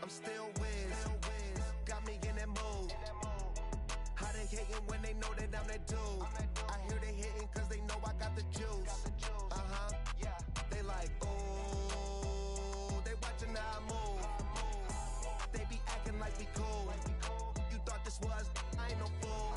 I'm still Wiz, got me in that mood. How they hating when they know that I'm that dude? I hear they hating cause they know I got the juice. They like, oh, they watching how I move. They be acting like we cool. You thought this was, I ain't no fool.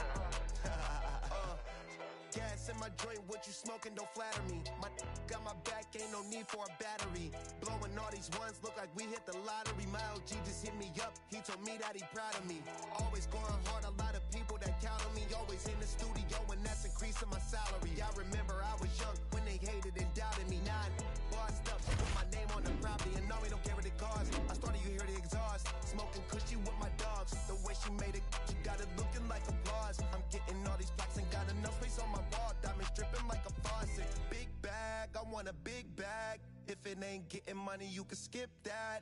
Gas in my joint, what you smoking, don't flatter me. My got my back, ain't no need for a battery. Blowing all these ones, look like we hit the lottery. My OG just hit me up, he told me that he proud of me. Always going hard, a lot of people that count on me. Always in the studio, and that's increasing my salary. I remember I was young when they hated and doubted me. Now I'm bossed up, put my name on the property, and no, we don't care what it costs. I started, you hear the exhaust, smoking cushy with my dogs. The way she made it, she got it looking like applause. I'm getting all these plaques and got enough space on my wall. Diamonds dripping like a faucet. Big bag, I want a big bag. If it ain't getting money, you can skip that.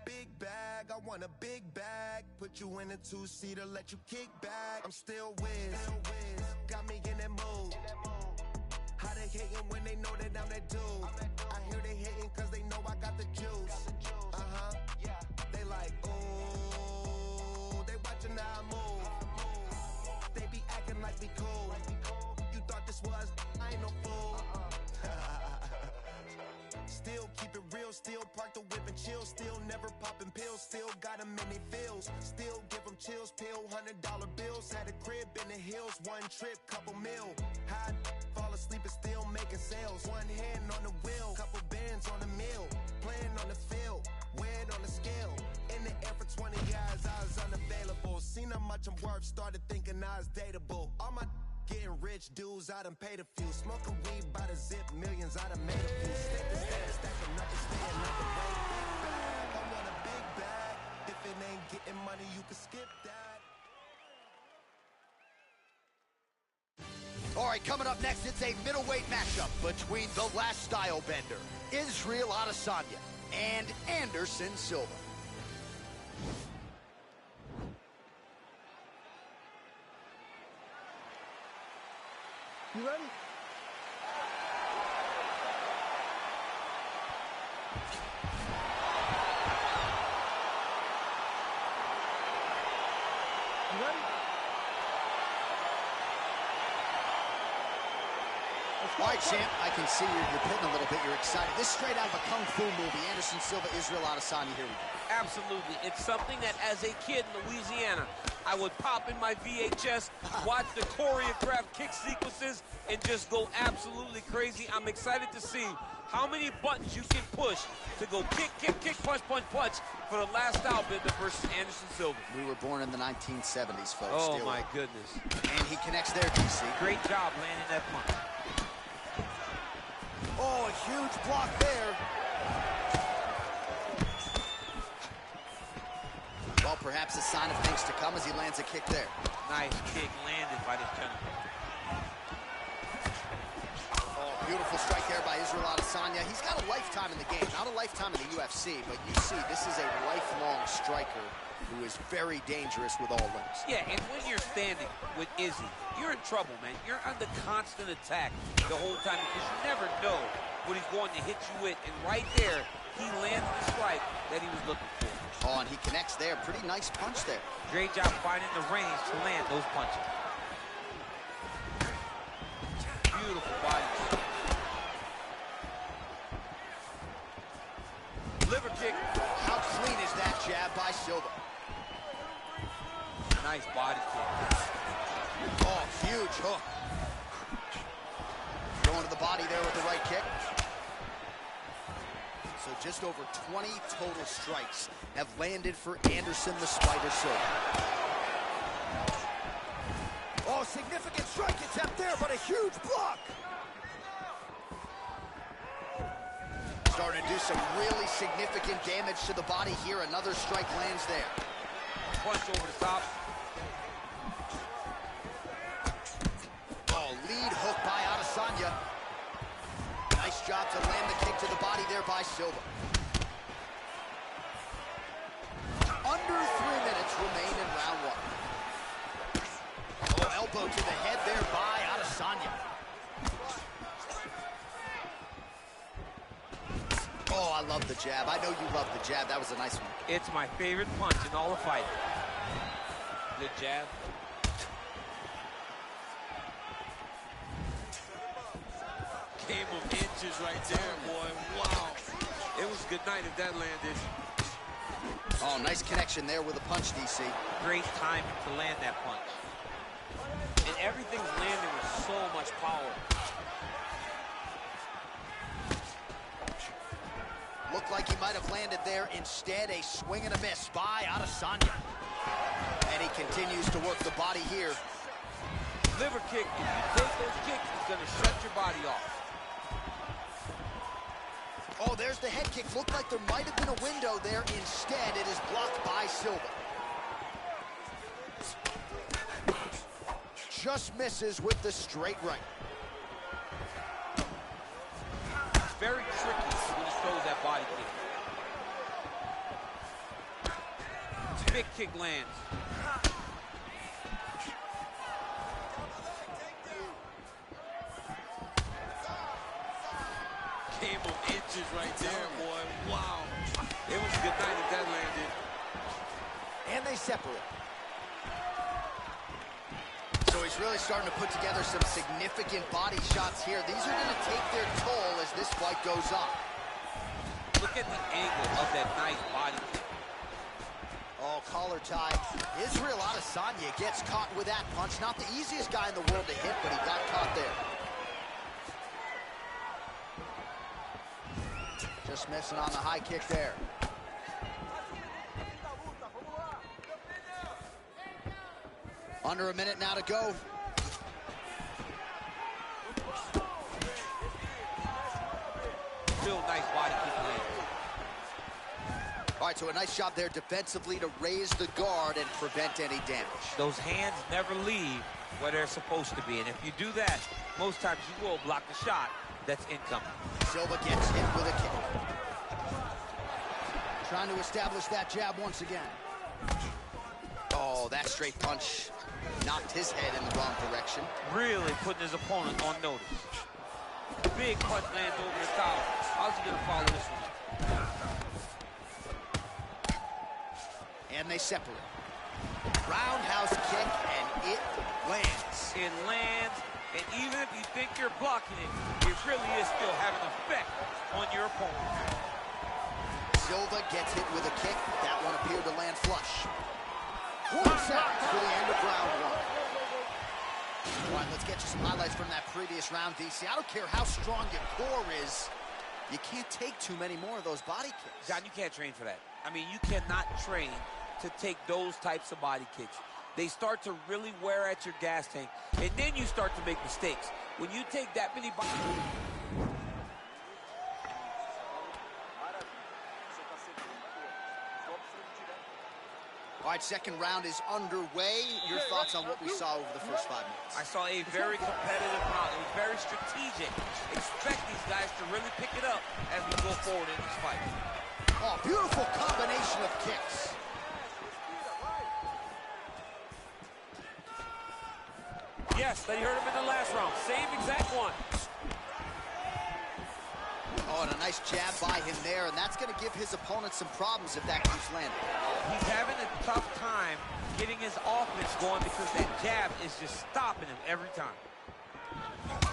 Big bag, I want a big bag. Put you in a two-seater, let you kick back. I'm still Wiz, got me in that mood. How they hating when they know that I'm that dude? I hear they hating cause they know I got the juice. They like, oh, they watching how I move. They be acting like we cool. You thought this was, I ain't no fool. Still keep it real, still park the whip and chill. Still never popping pills, still got them in they feels. Still give them chills, pill, $100 bills. Had a crib in the hills, one trip, couple mil. High, fall asleep and still making sales. One hand on the wheel, couple bands on the mill. Playing on the field, weighed on the scale. In the air for 20 years, I was unavailable. Seen how much I'm worth, started thinking I was dateable. All my getting rich dudes, I done paid a few. Smoking weed by the zip, millions, I done made a few. Stick to stand, stacking up and stay another way. Big bag, I want a big bag. If it ain't getting money, you can skip that. All right, coming up next, it's a middleweight matchup between the last style bender, Israel Adesanya, and Anderson Silva. You ready? You ready? All right, champ, I can see you're pitting a little bit. You're excited. This is straight out of a Kung Fu movie. Anderson Silva, Israel Adesanya, here we go. Absolutely. It's something that as a kid in Louisiana, I would pop in my VHS, watch the choreographed kick sequences, and just go absolutely crazy. I'm excited to see how many buttons you can push to go kick, kick, kick, punch, punch, punch for the last style bender versus Anderson Silva. We were born in the 1970s, folks. Oh, my goodness. And he connects there, DC. Great job landing that punch. Oh, a huge block there. Well, perhaps a sign of things to come as he lands a kick there. Nice kick landed by this gentleman. Oh, beautiful strike there by Israel Adesanya. He's got a lifetime in the game, not a lifetime in the UFC, but you see, this is a lifelong striker who is very dangerous with all limbs. Yeah, and when you're standing with Izzy, you're in trouble, man. You're under constant attack the whole time because you never know what he's going to hit you with. And right there, he lands the strike that he was looking for. Oh, and he connects there. Pretty nice punch there. Great job finding the range to land those punches. Beautiful body. Liver kick. How clean is that jab by Silva? Nice body kick. Oh, huge hook. Going to the body there with the right kick. So just over 20 total strikes have landed for Anderson the Spider Silva. Oh, significant strike attempt there, but a huge block. Starting to do some really significant damage to the body here. Another strike lands there. Punch over the top. Oh, lead hook by Adesanya. Nice job to land the kick to the body there by Silva. Under 3 minutes remain in round one. Oh, elbow to the head there by Adesanya. love the jab. I know you love the jab. That was a nice one. It's my favorite punch in all the fight. Good jab. Game of inches right there, boy. Wow. It was a good night if that landed. Oh, nice connection there with a punch, DC. Great timing to land that punch. And everything's landing with so much power. Looked like he might have landed there. Instead, a swing and a miss by Adesanya. And he continues to work the body here. Liver kick, if you take those kicks, it's going to shut your body off. Oh, there's the head kick. Looked like there might have been a window there. Instead, it is blocked by Silva. Just misses with the straight right. It's very tricky when he throws that body kick. Big kick lands. Game of inches right there, boy. Wow. It was a good night if that landed. And they separate. So he's really starting to put together some significant body shots here. These are going to take their toll as this fight goes on. Look at the angle of that nice body kick. Oh, collar tie. Israel Adesanya gets caught with that punch. Not the easiest guy in the world to hit, but he got caught there. Just missing on the high kick there. Under a minute now to go. Still nice body kick lands. All right, so a nice job there defensively to raise the guard and prevent any damage. Those hands never leave where they're supposed to be. And if you do that, most times you will block the shot that's incoming. Silva gets hit with a kick. Trying to establish that jab once again. Oh, that straight punch knocked his head in the wrong direction. Really putting his opponent on notice. Big punch lands over the top. How's he gonna follow this one? And they separate. Roundhouse kick, and it lands. It lands, and even if you think you're blocking it, it really is still having an effect on your opponent. Silva gets hit with a kick. That one appeared to land flush. 1 second for the end of round one. All right, let's get you some highlights from that previous round, DC. I don't care how strong your core is. You can't take too many more of those body kicks. John, you can't train for that. I mean, you cannot train to take those types of body kicks. They start to really wear at your gas tank, and then you start to make mistakes. When you take that many body All right, second round is underway. Your thoughts on what we saw over the first 5 minutes? I saw a very competitive round. It was very strategic. Expect these guys to really pick it up as we go forward in this fight. Oh, beautiful combination of kicks. Yes, they heard him in the last round. Same exact one. Oh, and a nice jab by him there, and that's going to give his opponent some problems if that keeps landing. He's having a tough time getting his offense going because that jab is just stopping him every time.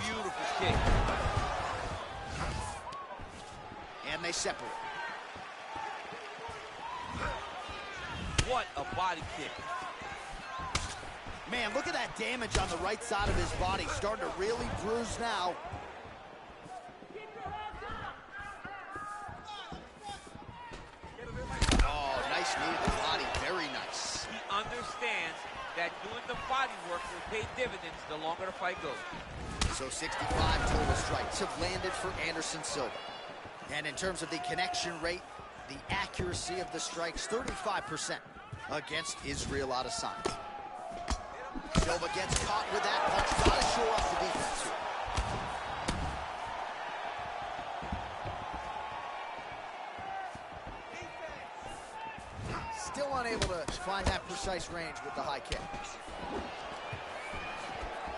Beautiful kick. And they separate. What a body kick. Man, look at that damage on the right side of his body. Starting to really bruise now. Oh, nice knee to the body. Very nice. He understands that doing the body work will pay dividends the longer the fight goes. So 65 total strikes have landed for Anderson Silva. And in terms of the connection rate, the accuracy of the strikes, 35% against Israel Adesanya. Silva gets caught with that punch. Gotta show off the defense here. Still unable to find that precise range with the high kick.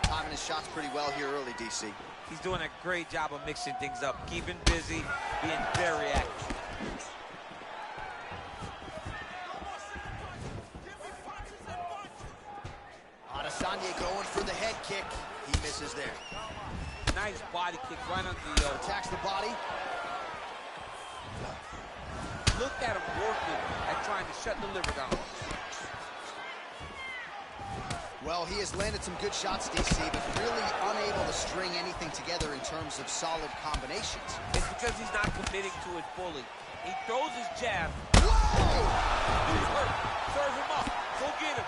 Timing his shots pretty well here early, DC. He's doing a great job of mixing things up, keeping busy, being very active. Adesanya going for the head kick. He misses there. Nice body kick right under the elbow. Attacks the body. Look at him working at trying to shut the liver down. Well, he has landed some good shots, DC, but really unable to string anything together in terms of solid combinations. It's because he's not committing to it fully. He throws his jab. Whoa! He's hurt. Serve him up. Go get him.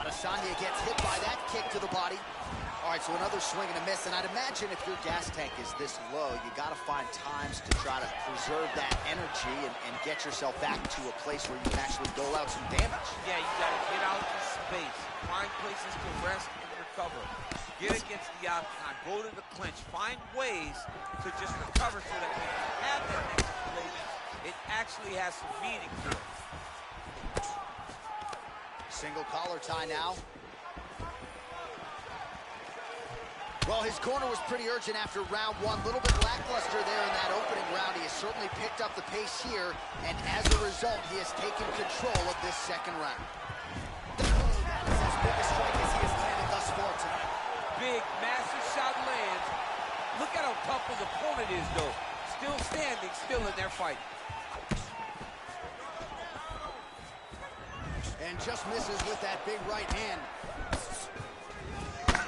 Adesanya gets hit by that kick to the body. All right, so another swing and a miss, and I'd imagine if your gas tank is this low, you got to find times to try to preserve that energy and get yourself back to a place where you can actually dole out some damage. Yeah, you got to get out of space, find places to rest and recover. Get against the octagon, go to the clinch, find ways to just recover so that when you have that next play, it actually has some meaning to it. Single collar tie now. Well, his corner was pretty urgent after round one. A little bit lackluster there in that opening round. He has certainly picked up the pace here, and as a result, he has taken control of this second round. That is as big a strike as he has landed thus far tonight. Big, massive shot lands. Look at how tough his opponent is, though. Still standing, still in their fight. And just misses with that big right hand.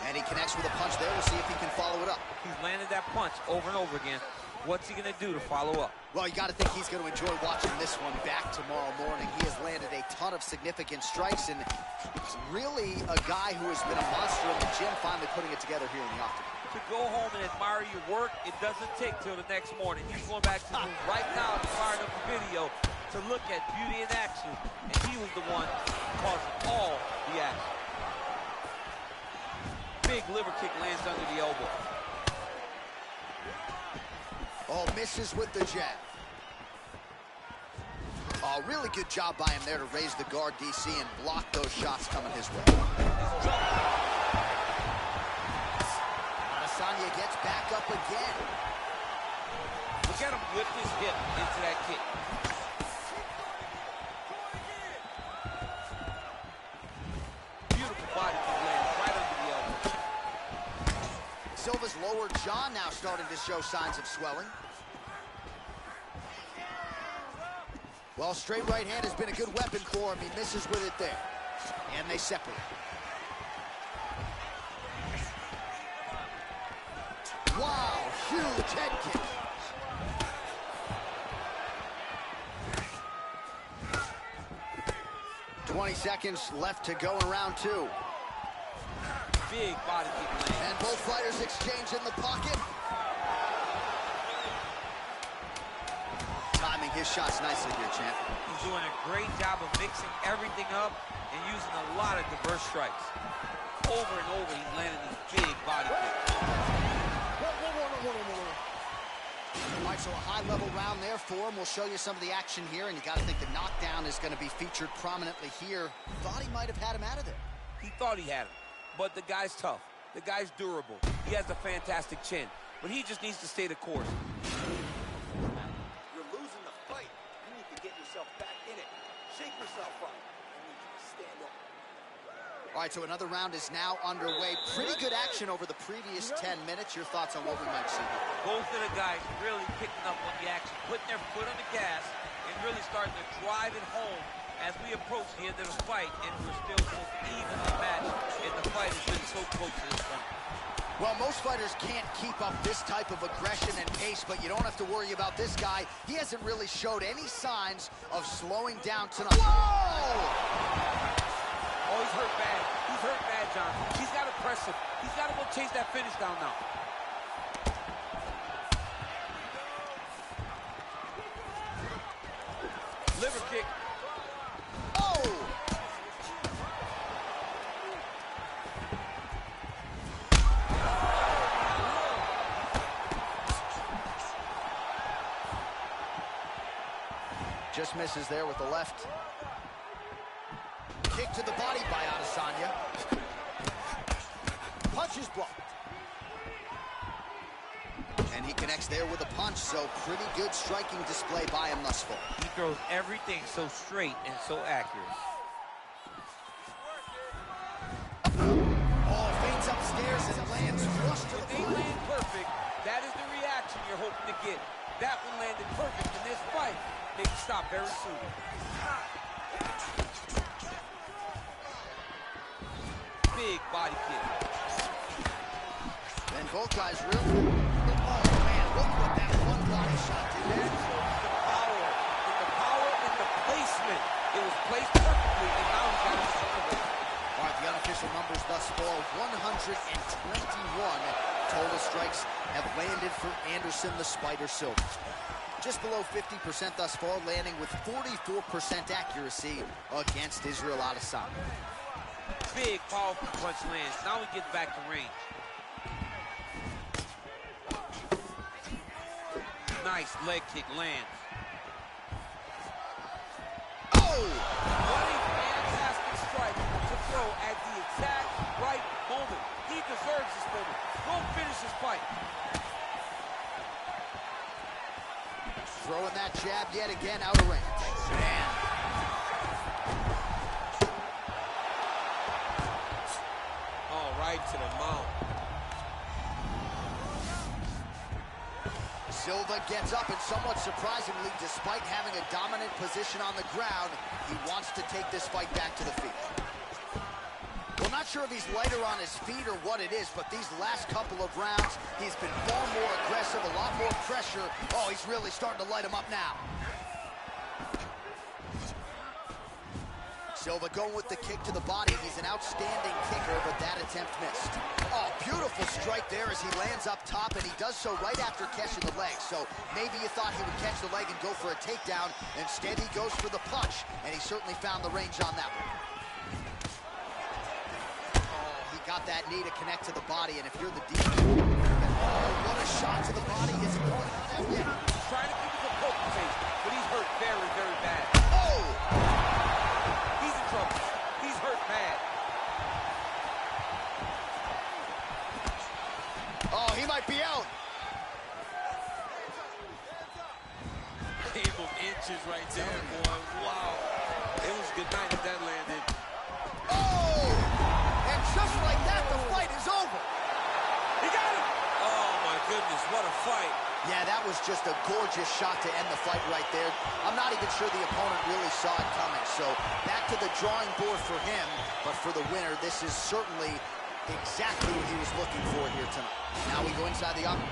And he connects with a punch there. We'll see if he can follow it up. He's landed that punch over and over again. What's he going to do to follow up? Well, you got to think he's going to enjoy watching this one back tomorrow morning. He has landed a ton of significant strikes, and he's really a guy who has been a monster in the gym, finally putting it together here in the octagon. To go home and admire your work, it doesn't take till the next morning. He's going back to the room right now and firing up the video to look at beauty in action, and he was the one causing all the action. Big liver kick lands under the elbow. Oh, misses with the jab. Oh, really good job by him there to raise the guard, DC, and block those shots coming his way. Adesanya gets back up again. Look at him whip his hip into that kick. Beautiful body kick lands right under the elbow. Silva's lower jaw now starting to show signs of swelling. Well, straight right hand has been a good weapon for him. He misses with it there. And they separate. Wow, huge head kick. "20 seconds left to go in round two. Big body kick lands. And both fighters exchange in the pocket. Timing his shots nicely here, champ. He's doing a great job of mixing everything up and using a lot of diverse strikes. Over and over, he's landing these big body kicks. All right, so a high-level round there for him. We'll show you some of the action here, and you got to think the knockdown is going to be featured prominently here. Thought he might have had him out of there. He thought he had him, but the guy's tough. The guy's durable. He has a fantastic chin, but he just needs to stay the course. You're losing the fight. You need to get yourself back in it. Shake yourself up. I need you to stand up. All right, so another round is now underway. Pretty good action over the previous 10 minutes. Your thoughts on what we might see here? Both of the guys really picking up on the action, putting their foot on the gas, and really starting to drive it home as we approach the end of the fight, and we're still both evenly matched, and the fight has been so close to this point. Well, most fighters can't keep up this type of aggression and pace, but you don't have to worry about this guy. He hasn't really showed any signs of slowing down tonight. Whoa! Oh, he's hurt bad. He's hurt bad, John. He's got to press him. He's got to go chase that finish down now. Liver kick. Oh! Just misses there with the left. Kick to the body by Adesanya. Punch is blocked. And he connects there with a punch, so pretty good striking display by him thus far. He throws everything so straight and so accurate. Oh, feints upstairs and lands flush to the If they body. land perfect, that is the reaction you're hoping to get. That one landed perfect in this fight. They can stop very soon. Big body kick. And both guys really... Oh, man, look what that one body shot did there. The power and the placement. It was placed perfectly, and now he's got his son of it. All right, the unofficial numbers thus far, 121 total strikes have landed for Anderson the Spider Silva. Just below 50% thus far, landing with 44% accuracy against Israel Adesanya. Big, powerful punch lands. Now he gets back to range. Nice leg kick lands. Oh! What a fantastic strike to throw at the exact right moment. He deserves this moment. Go finish his fight. Throwing that jab yet again out of range. Man. All right to the mount. Silva gets up, and somewhat surprisingly, despite having a dominant position on the ground, he wants to take this fight back to the feet. Well, not sure if he's lighter on his feet or what it is, but these last couple of rounds, he's been far more aggressive, a lot more pressure. Oh, he's really starting to light him up now. Silva going with the kick to the body. He's an outstanding kicker, but that attempt missed. Oh, beautiful strike there as he lands up top, and he does so right after catching the leg. So maybe you thought he would catch the leg and go for a takedown. Instead, he goes for the punch, and he certainly found the range on that one. Oh, he got that knee to connect to the body, and if you're the defense, oh, what a shot to the body. His opponent on that yet. He's trying to keep it a poker face, but he's hurt very, very bad. Oh! He's in trouble. He's hurt bad. Oh, he might be out. Game of inches right there, boy. Wow. It was a good night if that landed. Oh! And just like that, the fight is over. He got him! Oh, my goodness, what a fight. Yeah, that was just a gorgeous shot to end the fight right there. I'm not even sure the opponent really saw it coming. So back to the drawing board for him. But for the winner, this is certainly exactly what he was looking for here tonight. Now we go inside the octagon.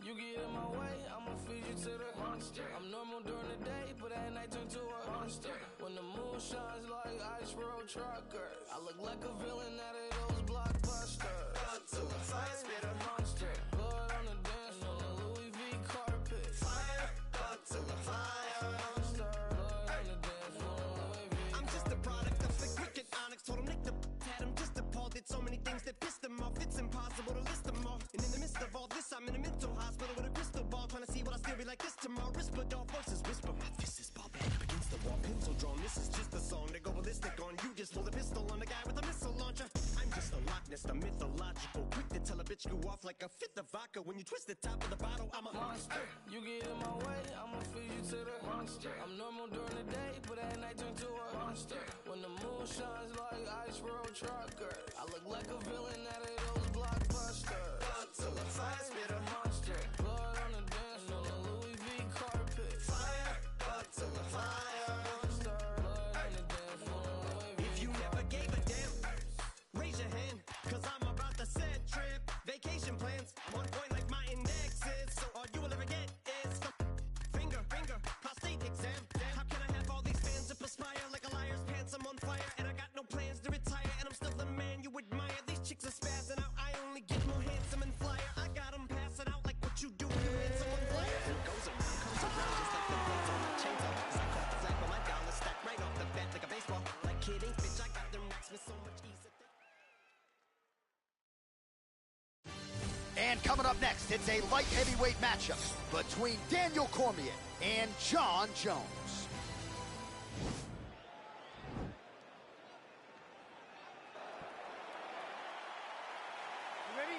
You get in my way, I'ma feed you to the monster. I'm normal during the day, but at night turn to a monster. When the moon shines like ice road truckers, I look like a villain out of those blockbusters. To the fire, spit a monster. Blood on the dance floor, Louis V carpet. Fire, to the fire, monster. Blood on the dance floor, Louis V. I'm just a product of the cricket onyx. Told him Nick the had him just appalled. Did so many things that pissed him off. It's impossible to list them all. And in the midst of all this, I'm in a mental hospital with a crystal ball, trying to see what I still be like this tomorrow. Whisper dog voices whisper, my fist is ball back up against the wall, pencil drawn. This is just a song to go ballistic on. You just pull a pistol on the guy with a missile launcher. I'm just a Loch Ness, the mythological, quick to tell a bitch go off like a fifth of vodka. When you twist the top of the bottle, I'm a monster. You get in my way, I'ma feed you to the monster. I'm normal during the day, but at night turn to a monster. When the moon shines like ice road truckers, I look like a villain out of those blockbusters. To the fire, spit a monster. Blood on the dance floor, Louis V carpet. Fire, to the fire, monster. Blood on the dance floor, Louis V. If you never gave a damn, raise your hand, cause I'm about to set trip. Vacation plans, 1 point like my index is. So all you will ever chicks are spazzing out. I only get more handsome and flyer. I got them passing out like what you do when you hit someone flyer. Goes around, comes around, just like the blades on my chainsaw. Cause I caught the flag on my dollar stack right off the bat like a baseball. Like kidding, bitch, I got them racks with so much ease. And coming up next, it's a light heavyweight matchup between Daniel Cormier and Jon Jones. You ready?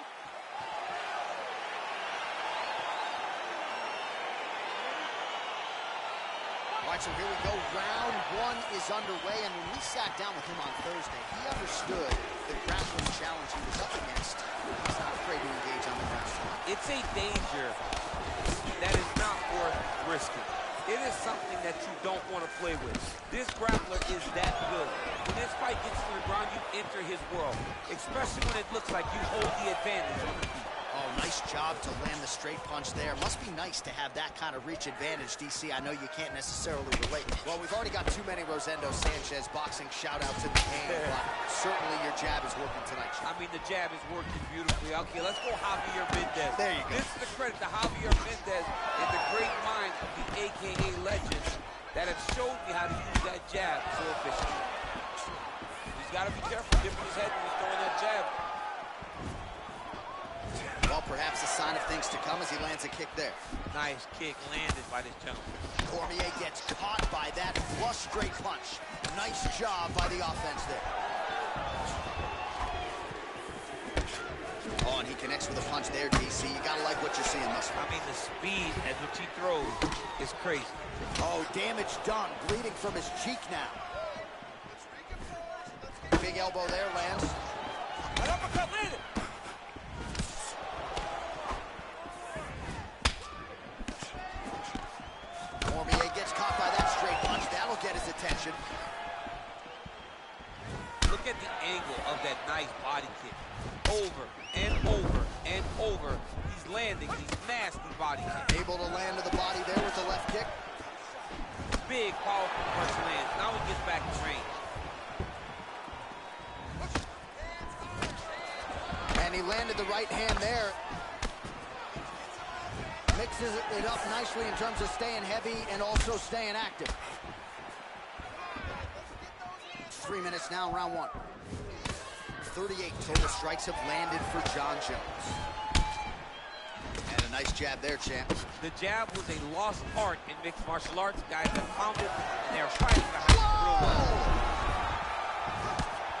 All right, so here we go. Round one is underway, and when we sat down with him on Thursday, he understood the grappling challenge he was up against. He's not afraid to engage on the ground. It's a danger that is not worth risking. It is something that you don't want to play with. This grappler is that good. When this fight gets to the ground, you enter his world, especially when it looks like you hold the advantage on the feet. Oh, nice job to land the straight punch there. Must be nice to have that kind of reach advantage, DC. I know you can't necessarily relate. Well, we've already got too many Rosendo Sanchez boxing shout-outs in the game, but certainly your jab is working tonight, Chip. I mean, the jab is working beautifully. Okay, let's go Javier Mendez. There you go. This is the credit to Javier Mendez and the great minds of the AKA legends that have showed me how to use that jab so efficiently. He's got to be careful, dipping his head when he's throwing that jab. Well, perhaps a sign of things to come as he lands a kick there. Nice kick landed by this gentleman. Cormier gets caught by that flush straight punch. Nice job by the offense there. Oh, and he connects with a punch there, DC. You gotta like what you're seeing thus far. I mean, the speed at which he throws is crazy. Oh, damage done. Bleeding from his cheek now. Big elbow there, lands. An uppercut landed. Cormier gets caught by that straight punch. That'll get his attention. Look at the angle of that nice body kick. Over and over and over. He's landing these nasty body kicks. Able to land to the body there with the left kick. Big, powerful punch lands. Now he gets back in range. And he landed the right hand there. Mixes it up nicely in terms of staying heavy and also staying active. 3 minutes now, round one. 38 total strikes have landed for Jon Jones. And a nice jab there, champ. The jab was a lost art in mixed martial arts. Guys have found it, and they're fighting behind it real well.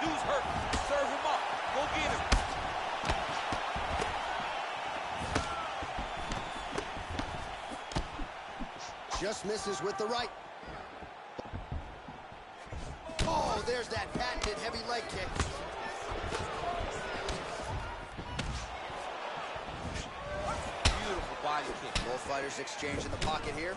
Dude's hurt. Serve him up. Go get him. Just misses with the right. Oh, there's that patented heavy leg kick. Beautiful body kick. Both fighters exchange in the pocket here.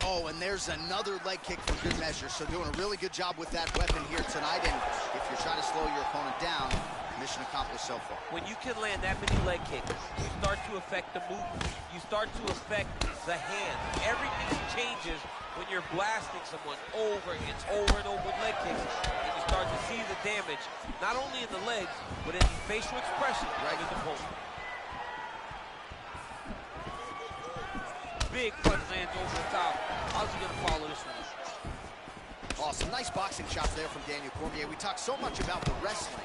Oh, and there's another leg kick for good measure. So doing a really good job with that weapon here tonight. And if you're trying to slow your opponent down, mission accomplished so far. When you can land that many leg kicks, you start to affect the movement. You start to affect the hand. Everything changes when you're blasting someone over and over and over with leg kicks. And you start to see the damage, not only in the legs, but in the facial expression of his opponent. Big punch lands over the top. How's he gonna follow this one? Awesome. Nice boxing shots there from Daniel Cormier. We talk so much about the wrestling.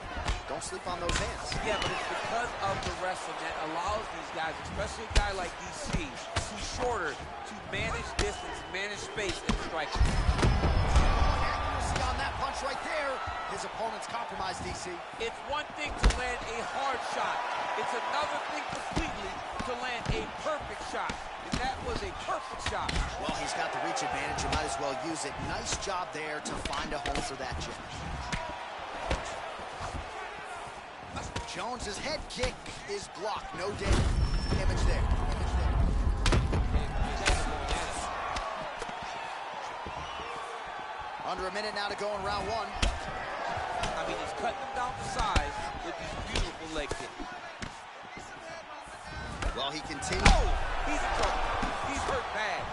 Don't sleep on those hands. Yeah, but it's because of the wrestling that allows these guys, especially a guy like DC, who's shorter, to manage distance, manage space, and strike. Accuracy on that punch right there. His opponent's compromised, DC. It's one thing to land a hard shot. It's another thing completely to land a perfect shot. And that was a perfect shot. Well, he's got the reach advantage. You might as well use it. Nice job there to find a home for that jab. Jones's head kick is blocked. No damage there. Under a minute now to go in round one. I mean, he's cutting them down to size with these beautiful leg kicks. Well, he continues. Oh, he's in trouble. He's hurt bad.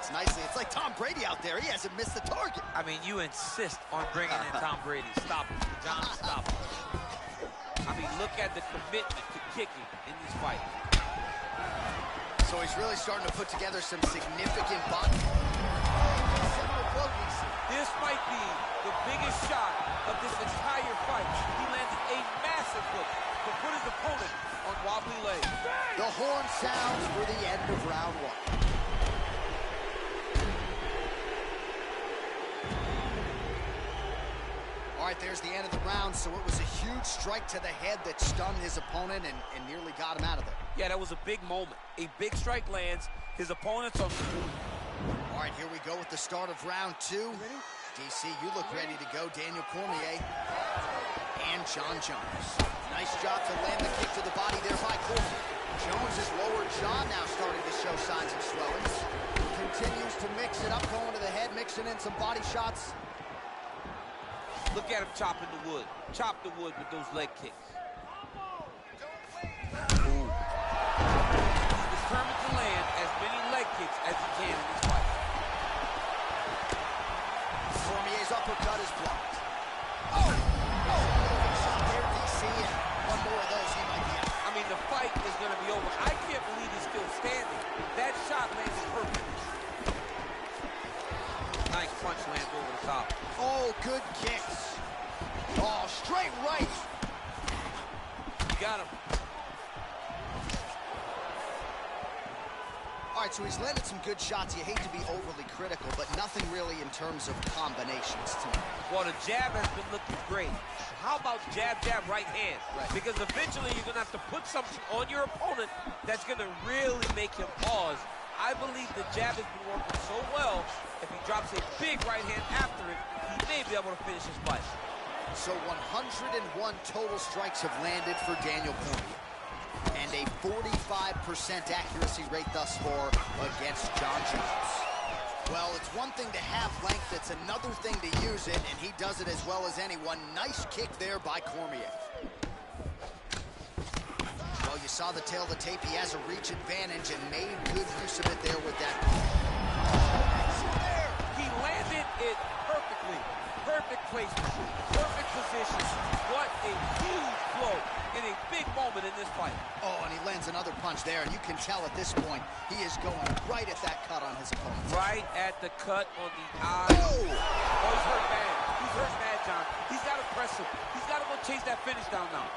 shots nicely. It's like Tom Brady out there. He hasn't missed the target. I mean, you insist on bringing in Tom Brady. Stop it. John, stop it. I mean, look at the commitment to kicking in this fight. So he's really starting to put together some significant body. This might be the biggest shot of this entire fight. He landed a massive hook to put his opponent on wobbly legs. The horn sounds for the end of round one. All right, there's the end of the round, so it was a huge strike to the head that stunned his opponent and nearly got him out of there. Yeah, that was a big moment. A big strike lands. His opponent's on the move. All right, here we go with the start of round two. DC, you look ready to go. Daniel Cormier and Jon Jones. Nice job to land the kick to the body there by Cormier. Jones' lower jaw now starting to show signs of swelling. Continues to mix it up, going to the head, mixing in some body shots. Look at him chopping the wood. Chop the wood with those leg kicks. Ooh. He's determined to land as many leg kicks as he can in this fight. Cormier's uppercut is blocked. Oh! Shot there, DC, and one more of those he might be out. I mean, the fight is going to be over. I can't believe he's still standing. That shot landed perfect. Nice punch lands over the top. Oh, good kicks. Oh, straight right. Got him. All right, so he's landed some good shots. You hate to be overly critical, but nothing really in terms of combinations tonight. Well, the jab has been looking great. How about jab, jab, right hand? Right. Because eventually you're going to have to put something on your opponent that's going to really make him pause. I believe the jab has been working so well, if he drops a big right hand after it, he may be able to finish his fight. So 101 total strikes have landed for Daniel Cormier, and a 45% accuracy rate thus far against Jon Jones. Well, it's one thing to have length, it's another thing to use it, and he does it as well as anyone. Nice kick there by Cormier. Well, you saw the tail of the tape. He has a reach advantage and made good use of it there with that. He landed it perfectly. Perfect placement, perfect position. What a huge blow in a big moment in this fight. Oh, and he lands another punch there, and you can tell at this point he is going right at that cut on his opponent. Right at the cut on the eye. Oh! Oh, he's hurt bad. He's hurt bad, John. He's got to press him. He's got to go chase that finish down now.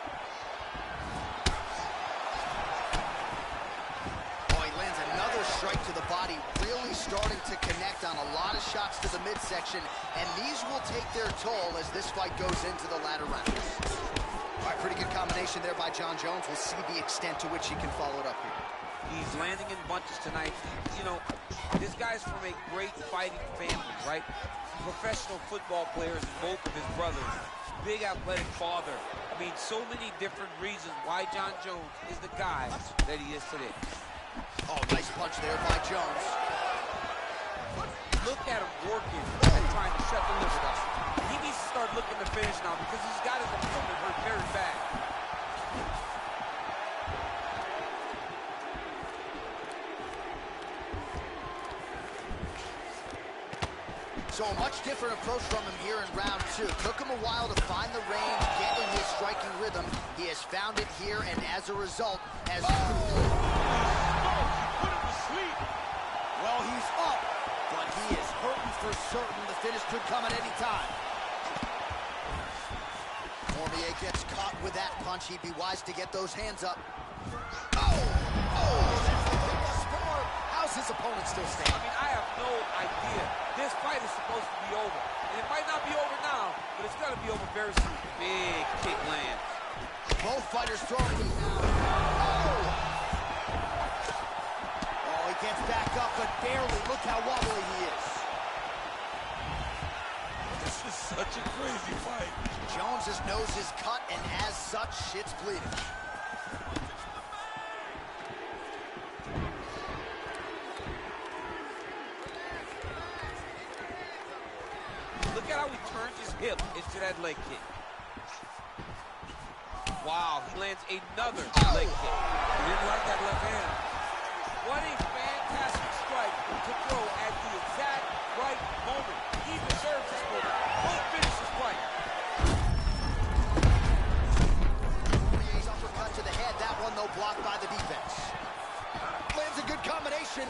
Another strike to the body, really starting to connect on a lot of shots to the midsection, and these will take their toll as this fight goes into the latter rounds. All right, pretty good combination there by Jon Jones. We'll see the extent to which he can follow it up here. He's landing in bunches tonight. You know, this guy's from a great fighting family, right? Professional football players, both of his brothers. Big athletic father. I mean, so many different reasons why Jon Jones is the guy that he is today. Oh, nice punch there by Jones. Look at him working and trying to shut the liver down. He needs to start looking to finish now because he's got his opponent hurt very bad. So a much different approach from him here in round two. Took him a while to find the range, get in his striking rhythm. He has found it here, and as a result, has... Well, he's up, but he is hurting for certain. The finish could come at any time. Cormier gets caught with that punch. He'd be wise to get those hands up. How's his opponent still standing? I mean, I have no idea. This fight is supposed to be over. And it might not be over now, but it's going to be over very soon. Big kick lands. Both fighters throwing now. Oh, he gets back up, but barely. Look how wobbly he is. This is such a crazy fight. Jones's nose is cut, and as such, shit's bleeding. Look at how he turns his hip into that leg kick. Wow, he lands another leg kick. He didn't like that left hand. What a fantastic strike to throw at the exact right moment. He deserves this moment. Don't finish this fight. Poirier's uppercut to the head. That one, though, blocked by the defense. Lands a good combination.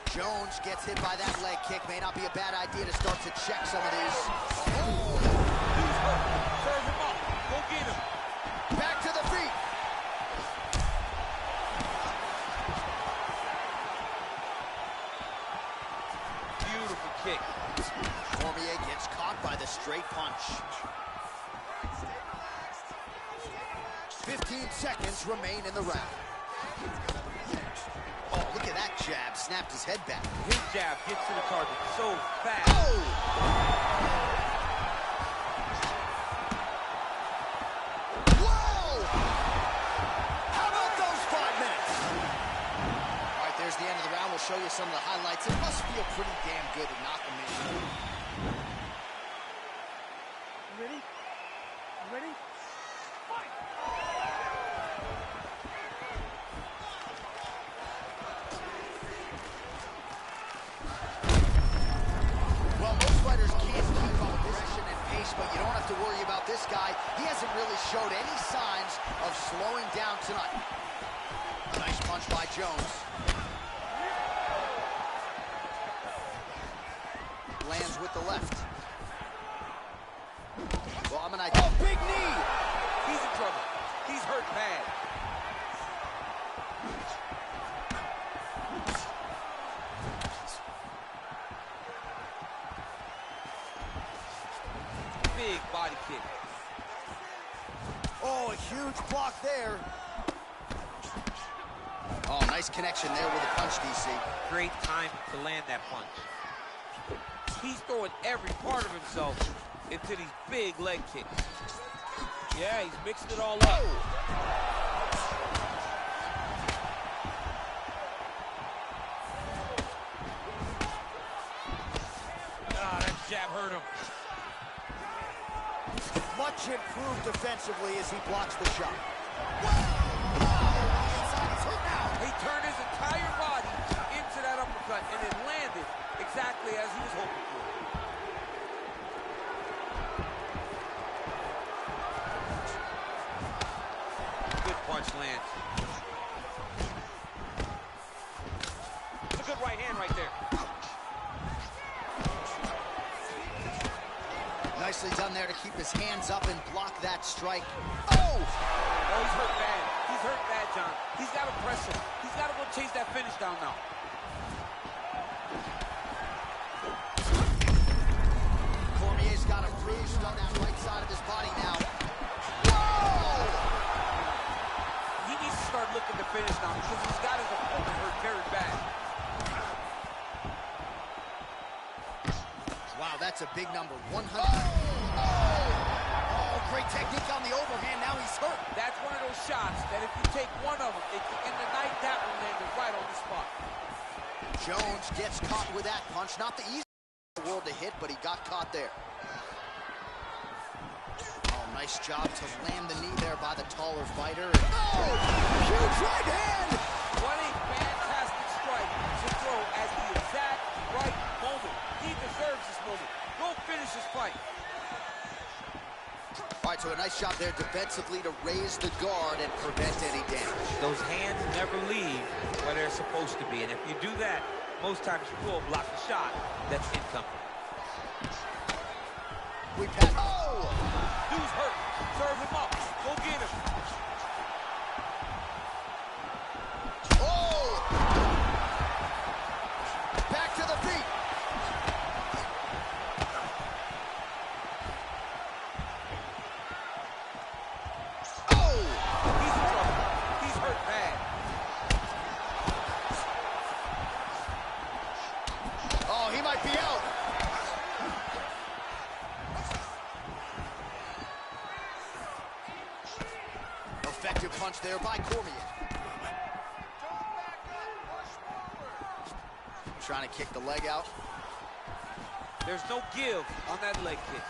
Jones gets hit by that leg kick. May not be a bad idea to start to check some of these. Oh! He's hurt. Serve him up. Go get him. Back to the feet. Beautiful kick. Cormier gets caught by the straight punch. 15 seconds remain in the round. Oh, look at that jab. Snapped his head back. His jab gets to the target so fast. Oh! Whoa! How about those 5 minutes? All right, there's the end of the round. We'll show you some of the highlights. It must feel pretty damn good to knock him in. You ready? You ready? Fight! Well, most fighters can't keep up aggression and pace, but you don't have to worry about this guy. He hasn't really showed any signs of slowing down tonight. Nice punch by Jones. Lands with the left. Well, oh, big knee! He's in trouble. He's hurt bad. Big body kick. Oh, a huge block there. Oh, nice connection there with a punch, DC. Great time to land that punch. He's throwing every part of himself into these big leg kicks. Yeah, he's mixing it all up. Ah, that jab hurt him. Much improved defensively as he blocks the shot. He turned his entire body into that uppercut, and it landed exactly as he was hoping for. Good punch lands. It's a good right hand right there. Nicely done there to keep his hands up and block that strike. Oh! Oh, he's hurt bad. He's hurt bad, John. He's got to press him. He's got to go chase that finish down now. Cormier's got a bruise on that right side of his body now. Whoa! He needs to start looking to finish now because he's got his opponent hurt very bad. Wow, that's a big number. 100. Oh, great technique on the overhand. Now he's hurt. That's one of those shots that if you take one of them, in the night, that one landed right on the spot. Jones gets caught with that punch. Not the easiest in the world to hit, but he got caught there. Oh, nice job to land the knee there by the taller fighter. Oh, huge right hand! What a fantastic strike to throw at the exact right moment. He deserves this moment. Go finish this fight. All right, so a nice shot there defensively to raise the guard and prevent any damage. Those hands never leave where they're supposed to be, and if you do that, most times you will block the shot that's incoming. We pass. Oh! Dude's hurt. Serve him up. Go get him. Oh! Back to the feet. Oh! He's in trouble. He's hurt bad. Oh, he might be out. Effective punch there by Cormier. Trying to kick the leg out. There's no give on that leg kick.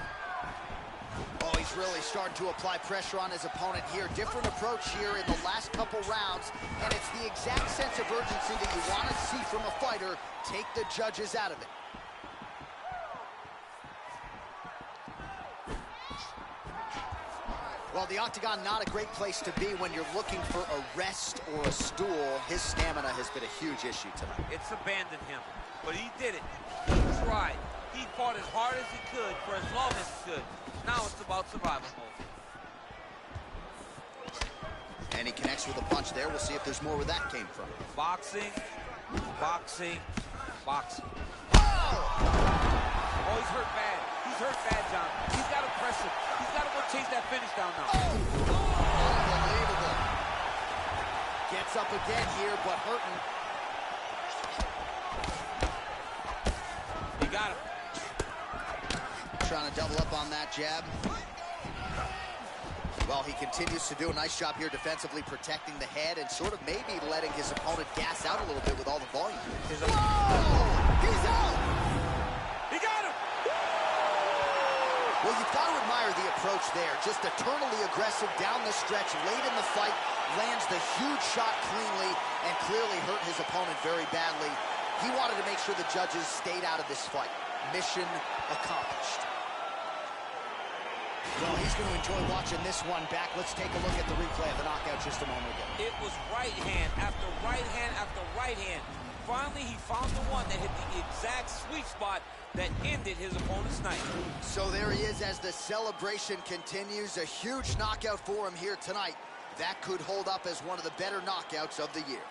Oh, he's really starting to apply pressure on his opponent here. Different approach here in the last couple rounds, and it's the exact sense of urgency that you want to see from a fighter. Take the judges out of it. Well, the octagon, not a great place to be when you're looking for a rest or a stool. His stamina has been a huge issue tonight. It's abandoned him, but he did it. He tried. He fought as hard as he could for as long as he could. Now it's about survival mode. And he connects with a punch there. We'll see if there's more where that came from. Boxing, boxing, boxing. Oh! Oh, he's hurt bad. He's hurt bad, John. He's got to press him. He's got to go chase that finish down now. Oh! Unbelievable. Gets up again here, but hurting. He got him. Trying to double up on that jab. Well, he continues to do a nice job here defensively, protecting the head and sort of maybe letting his opponent gas out a little bit with all the volume. Whoa! He's out! He got him! Well, you've got to admire the approach there. Just eternally aggressive down the stretch, late in the fight, lands the huge shot cleanly and clearly hurt his opponent very badly. He wanted to make sure the judges stayed out of this fight. Mission accomplished. Well, he's going to enjoy watching this one back. Let's take a look at the replay of the knockout just a moment ago. It was right hand after right hand after right hand. Finally, he found the one that hit the exact sweet spot that ended his opponent's night. So there he is as the celebration continues. A huge knockout for him here tonight. That could hold up as one of the better knockouts of the year.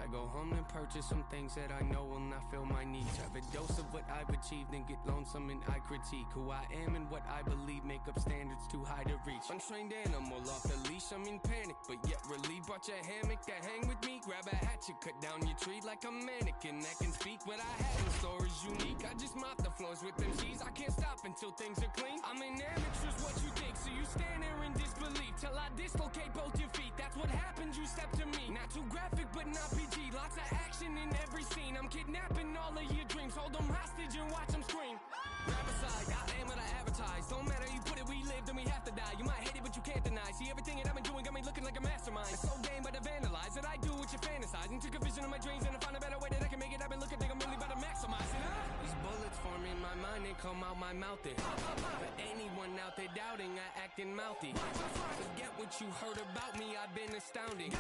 I go home and purchase some things that I know will not fill my needs. Have a dose of what I've achieved and get lonesome and I critique who I am and what I believe make up standards too high to reach. Untrained animal off the leash, I'm in panic, but yet relieved. Brought your hammock to hang with me, grab a hatchet, cut down your tree like a mannequin that can speak. What I have in store is unique. I just mop the floors with them G's. I can't stop until things are clean. I'm an amateur's what you think, so you stand there in disbelief till I dislocate both your feet. That's what happens, you step to me. Not too graphic, but not PG. Lots of action in every scene. I'm kidnapping all of your dreams. Hold them hostage and watch them scream. Grab a side, I am what I advertise. Don't matter, you put it, we live, then we have to die. You might hate it, but you can't deny. See, everything that I've been doing got me looking like a mastermind. It's so game, but I vandalize that I do what you fantasize. And took a vision of my dreams and I found a better way that I can make it. I've been looking, think I'm really about to maximize it. These bullets form in my mind and come out my mouth there. For anyone out there doubting, I acting mouthy. Forget what you heard about me, I've been astounding.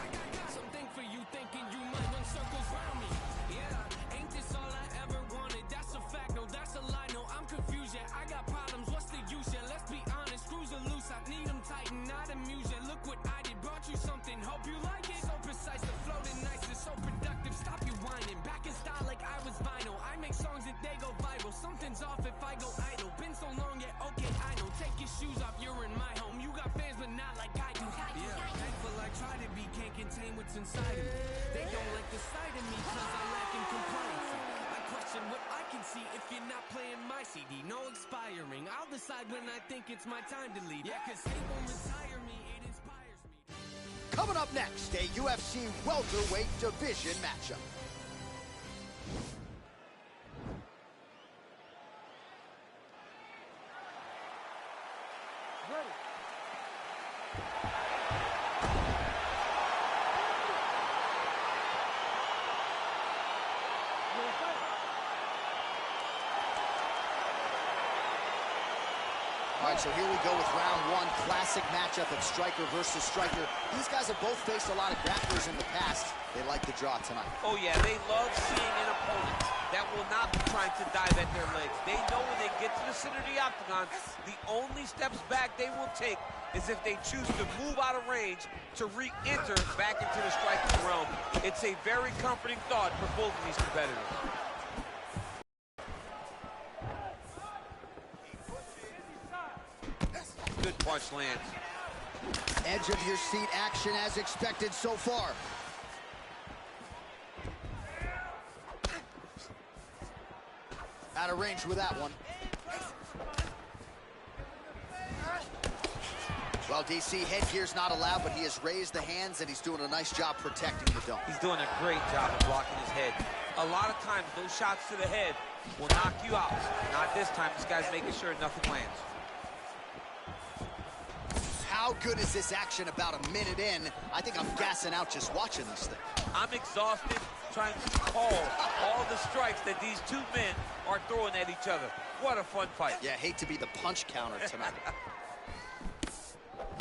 Something for you thinking you might run circles round me. Yeah, ain't this all I ever wanted? That's a fact, no, that's a lie. No, I'm confused, yeah, I got problems, what's the use? Yeah, let's be honest, screws are loose, I need them tighten, not amused. Yeah, look what I did, brought you something, hope you like it. So precise, the floating nice, it's so productive, stop you whining. Back in style like I was vinyl, I make songs that they go viral. Something's off if I go idle, been so long, yeah, okay, I know. Take your shoes off, you're in my home, you got fans but not like I do. Yeah, thankful I try to be, can't contain what's inside of me. They don't like the sight of me cause I lack in compliance. I question what I can see if you're not playing my CD. No expiring, I'll decide when I think it's my time to leave. Yeah, cause they won't retire me, it inspires me. Coming up next, a UFC welterweight division matchup. Ready. All right, so here we go with round one. Classic matchup of striker versus striker. These guys have both faced a lot of grapplers in the past. They like the draw tonight. Oh, yeah, they love seeing an opponent that will not be trying to dive at their legs. They know when they get to the center of the octagon, the only steps back they will take is if they choose to move out of range to re-enter back into the striking realm. It's a very comforting thought for both of these competitors. Good punch lands. Edge of your seat action as expected so far. Out of range with that one. Well, DC, headgear's not allowed, but he has raised the hands and he's doing a nice job protecting the dome. He's doing a great job of blocking his head. A lot of times, those shots to the head will knock you out. Not this time. This guy's making sure nothing lands. How good is this action about a minute in? I think I'm gassing out just watching this thing. I'm exhausted trying to call all the strikes that these two men are throwing at each other. What a fun fight. Yeah, hate to be the punch counter tonight.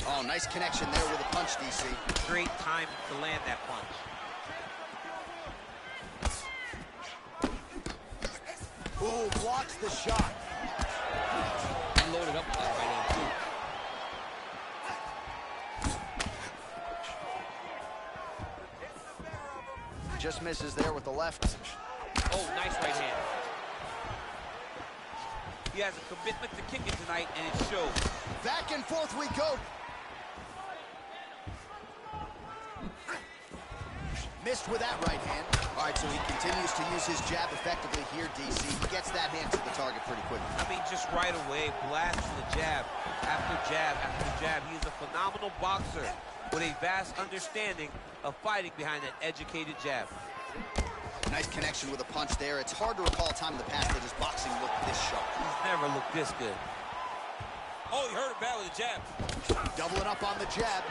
Oh, nice connection there with a punch, DC. Great time to land that punch. Ooh, blocks the shot. He loaded up with that right hand, too. Just misses there with the left. Oh, nice right hand. He has a commitment to kicking tonight, and it shows. Back and forth we go. Missed with that right hand. All right, so he continues to use his jab effectively here, DC. He gets that hand to the target pretty quickly. I mean, just right away, blast to the jab, after jab, after jab. He's a phenomenal boxer with a vast understanding of fighting behind that educated jab. Nice connection with a punch there. It's hard to recall a time in the past that his boxing looked this sharp. He's never looked this good. Oh, he hurt him bad with a jab. Doubling up on the jab.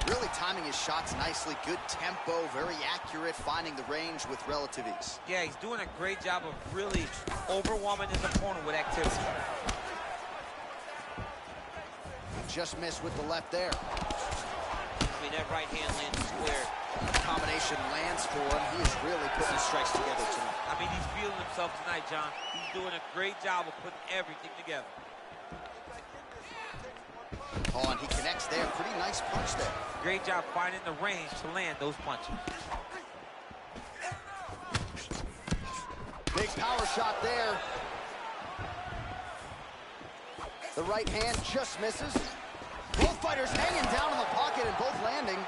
Really timing his shots nicely. Good tempo, very accurate, finding the range with relative ease. Yeah, he's doing a great job of really overwhelming his opponent with activity. Just missed with the left there. I mean, that right hand lands square. Combination lands for him. He is really putting strikes together tonight. I mean, he's feeling himself tonight, John. He's doing a great job of putting everything together. Oh, and he connects there. Pretty nice punch there. Great job finding the range to land those punches. Big power shot there. The right hand just misses. Both fighters hanging down in the pocket and both landing.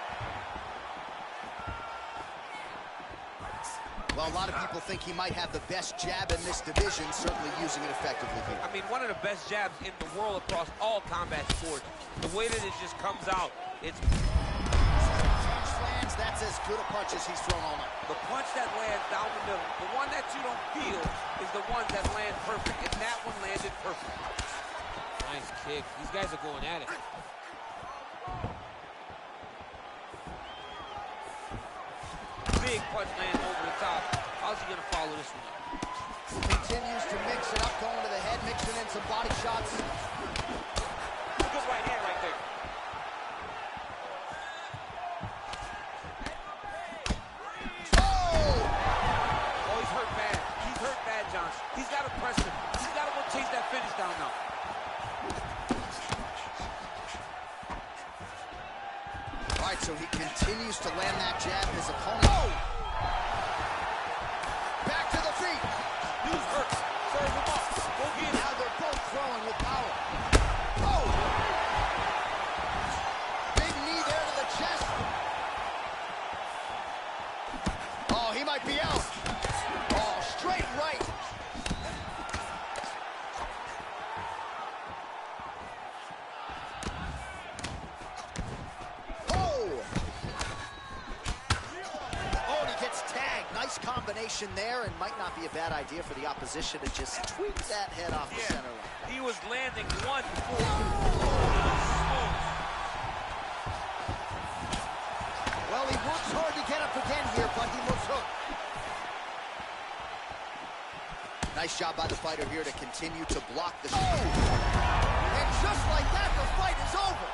Well, a lot of people think he might have the best jab in this division, certainly using it effectively here. I mean, one of the best jabs in the world across all combat sports. The way that it just comes out, it's... Punch lands, that's as good a punch as he's thrown all night. The punch that lands down the middle, the one that you don't feel is the one that lands perfect, and that one landed perfect. Nice kick. These guys are going at it. Big punch lands over the top. How's he gonna follow this one up? Continues to mix it up, going to the head, mixing in some body shots. Good right hand right there. Oh, he's hurt bad. He's hurt bad, John. He's got to press him. He's got to go chase that finish down now. All right, so he continues to land that jab. His opponent. Back to the feet. News hurts. Serve him up. Go get him. Now they're both throwing with power. Oh! Big knee there to the chest. Oh, he might be out. Oh, straight right. Combination there, and might not be a bad idea for the opposition to just tweak that head off the center line. He was landing one before. Well, he works hard to get up again here, but he looks hooked. Nice job by the fighter here to continue to block the shot. And just like that, the fight is over.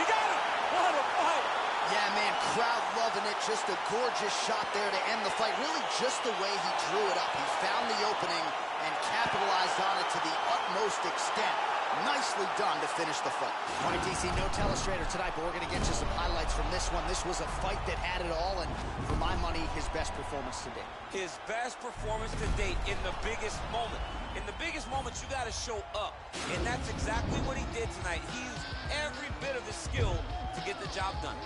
He got him. What a fight. Yeah, man, crowd loving it. Just a gorgeous shot there to end the fight. Really just the way he drew it up. He found the opening and capitalized on it to the utmost extent. Nicely done to finish the fight. All right, DC, no telestrator tonight, but we're going to get you some highlights from this one. This was a fight that had it all, and for my money, his best performance to date. His best performance to date in the biggest moment. In the biggest moments, you got to show up, and that's exactly what he did tonight. He used every bit of his skill to get the job done.